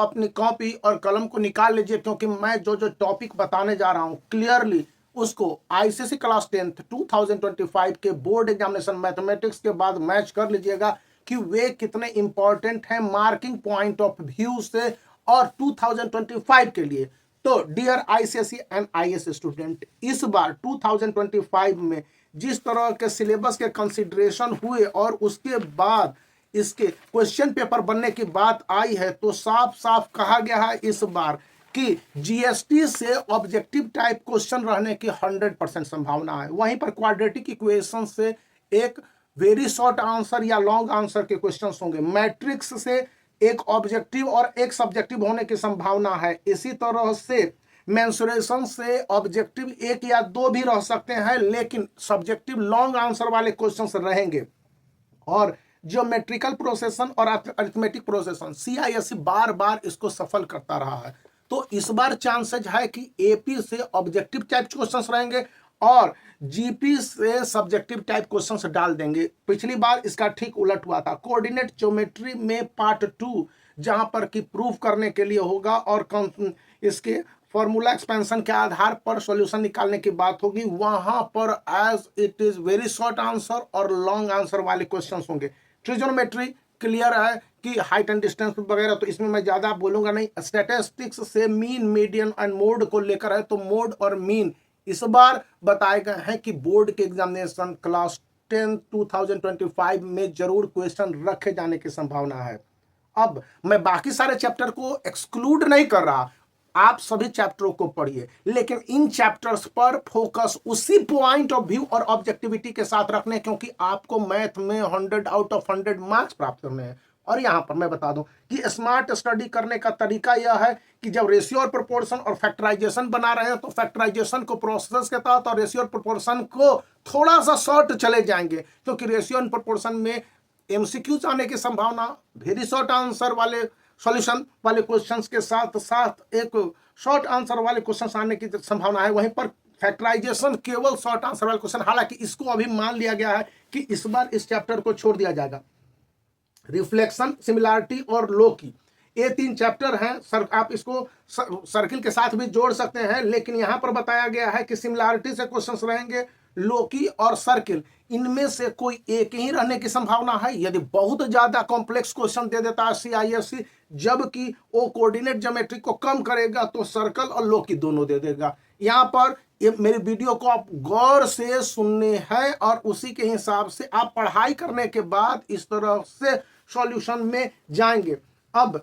अपनी कॉपी और कलम को निकाल लीजिए, क्योंकि मैं जो जो टॉपिक बताने जा रहा हूं क्लियरली उसको आईसीएसई क्लास 10th 2025 के बोर्ड एग्जामिनेशन मैथमेटिक्स के बाद मैच कर लीजिएगा कि वे कितने इंपॉर्टेंट हैं मार्किंग पॉइंट ऑफ व्यू से और 2025 के लिए। तो dear ICSE and IAS student, इस बार 2025 में जिस तरह के सिलेबस के कंसिडरेशन हुए और उसके बाद इसके क्वेश्चन पेपर बनने की बात आई है, तो साफ साफ कहा गया है इस बार कि जीएसटी से ऑब्जेक्टिव टाइप क्वेश्चन रहने की 100% संभावना है। वहीं पर क्वाड्रेटिक इक्वेशन से एक वेरी शॉर्ट आंसर या लॉन्ग आंसर के क्वेश्चंस होंगे। मैट्रिक्स से एक ऑब्जेक्टिव और एक सब्जेक्टिव होने की संभावना है। इसी तरह से मेंसुरेशन से ऑब्जेक्टिव एक या दो भी रह सकते हैं, लेकिन सब्जेक्टिव लॉन्ग आंसर वाले क्वेश्चंस रहेंगे। और ज्योमेट्रिकल प्रोसेशन और अरिथमेटिक प्रोसेशन सीआईएससी बार बार इसको सफल करता रहा है। तो इस बार चांसेज है कि एपी से ऑब्जेक्टिव टाइप क्वेश्चंस रहेंगे और जीपी से सब्जेक्टिव टाइप क्वेश्चंस डाल देंगे। पिछली बार इसका ठीक उलट हुआ था। कोऑर्डिनेट ज्योमेट्री में पार्ट 2 जहां पर कि प्रूफ करने के लिए होगा और इसके फॉर्मूला एक्सपेंशन के आधार पर सॉल्यूशन निकालने की बात होगी, वहां पर as it is very short answer और लॉन्ग आंसर वाले क्वेश्चंस होंगे। ट्रिग्नोमेट्री क्लियर है कि हाइट एंड डिस्टेंस वगैरह, तो इसमें मैं ज्यादा बोलूंगा नहीं। स्टैटिस्टिक्स से मीन मीडियन एंड मोड को लेकर है, तो मोड और मीन इस बार बताए गए हैं कि बोर्ड के एग्जामिनेशन क्लास 10 2025 में जरूर क्वेश्चन रखे जाने की संभावना है। अब मैं बाकी सारे चैप्टर को एक्सक्लूड नहीं कर रहा, आप सभी चैप्टरों को पढ़िए, लेकिन इन चैप्टर्स पर फोकस उसी पॉइंट ऑफ व्यू और ऑब्जेक्टिविटी के साथ रखने, क्योंकि आपको मैथ में 100 आउट ऑफ 100 मार्क्स प्राप्त करने हैं। और यहां पर मैं बता दूं कि स्मार्ट स्टडी करने का तरीका यह है कि जब रेशियो और प्रोपोर्शन और फैक्टराइजेशन बना रहे हैं तो फैक्टराइजेशन को प्रोसेस के तहत और रेशियो और प्रोपोर्शन को थोड़ा सा शॉर्ट चले जाएंगे, क्योंकि रेशियो और प्रोपोर्शन में एमसीक्यूज आने की संभावना, वेरी शॉर्ट आंसर वाले सॉल्यूशन वाले क्वेश्चंस के साथ साथ एक शॉर्ट आंसर वाले क्वेश्चंस आने की संभावना है। वहीं पर फैक्टराइजेशन केवल शॉर्ट आंसर वाले क्वेश्चन, हालांकि इसको अभी मान लिया गया है कि इस बार इस चैप्टर को छोड़ दिया जाएगा। रिफ्लेक्शन, सिमिलैरिटी और लो की ये 3 चैप्टर हैं सर, आप इसको सर्किल के साथ भी जोड़ सकते हैं, लेकिन यहां पर बताया गया है कि सिमिलैरिटी से क्वेश्चंस रहेंगे, लोकी और सर्किल इनमें से कोई एक ही रहने की संभावना है। यदि बहुत ज्यादा कॉम्प्लेक्स क्वेश्चन दे देता है सीआईएससी, जबकि वो कोऑर्डिनेट ज्योमेट्री को कम करेगा, तो सर्कल और लोकी दोनों दे देगा। यहां पर ये मेरी वीडियो को आप गौर से सुनने हैं और उसी के हिसाब से आप पढ़ाई करने के बाद इस तरह से सॉल्यूशन में जाएंगे। अब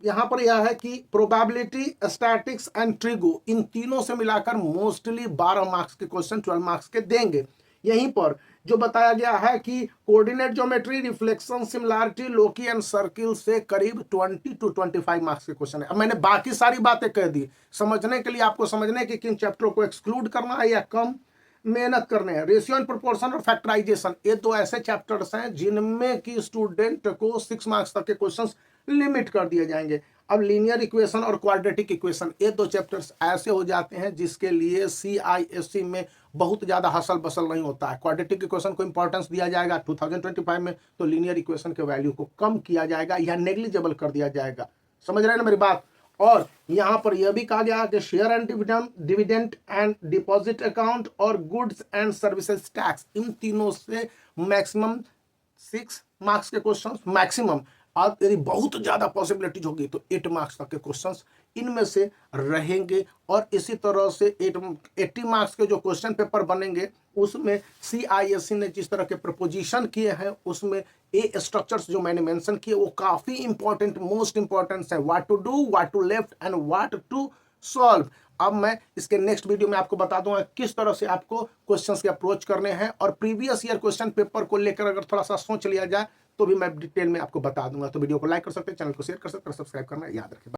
यहां पर यह है कि प्रोबेबिलिटी, स्टैटिक्स एंड ट्रिगो, इन तीनों से मिलाकर मोस्टली 12 मार्क्स के क्वेश्चन 12 मार्क्स के देंगे। यहीं पर जो बताया गया है कि coordinate geometry, reflection, similarity, Loki and circle से करीब 20 to 25 मार्क्स के क्वेश्चन है। अब मैंने बाकी सारी बातें कह दी समझने के लिए, आपको समझने के किन चैप्टरों को एक्सक्लूड करना है या कम मेहनत करने हैं। रेशियो एंड प्रोपोर्शन और फैक्टराइजेशन ये 2 ऐसे चैप्टर्स हैं जिनमें कि स्टूडेंट को 6 मार्क्स तक के क्वेश्चंस लिमिट कर दिए जाएंगे। अब लीनियर इक्वेशन और क्वाड्रेटिक इक्वेशन ये 2 चैप्टर्स ऐसे हो जाते हैं जिसके लिए सीआईएससी में बहुत ज्यादा हसल बसल नहीं होता है। क्वाड्रेटिक इक्वेशन को इंपॉर्टेंस दिया जाएगा 2025 में, तो लीनियर इक्वेशन के वैल्यू को कम किया जाएगा या नेग्लिजिबल कर दिया जाएगा। समझ रहे हैं ना मेरी बात। और यहां पर यह भी कहा गया कि share and dividend and deposit account और गुड्स एंड सर्विसेज टैक्स, इन तीनों से मैक्सिमम 6 मार्क्स के क्वेश्चंस मैक्सिमम, और यदि बहुत ज्यादा पॉसिबिलिटीज होगी तो 8 मार्क्स तक के क्वेश्चंस इनमें से रहेंगे। और इसी तरह से 80 मार्क्स के जो क्वेश्चन पेपर बनेंगे उसमें सीआईएससी ने जिस तरह के प्रपोजिशन किए हैं उसमें ए स्ट्रक्चर्स जो मैंने मेंशन किए वो काफी इंपॉर्टेंट, मोस्ट इंपॉर्टेंट है। What to do, what to left and what to solve. अब मैं इसके नेक्स्ट वीडियो में आपको बता दूंगा किस तरह से आपको क्वेश्चंस के अप्रोच करने हैं, और प्रीवियस ईयर क्वेश्चन पेपर को लेकर अगर थोड़ा सा सोच लिया जाए तो भी मैं डिटेल में आपको बता दूंगा। तो वीडियो को लाइक कर सकते हैं, चैनल को शेयर कर सकते हैं, सब्सक्राइब करना याद रखें।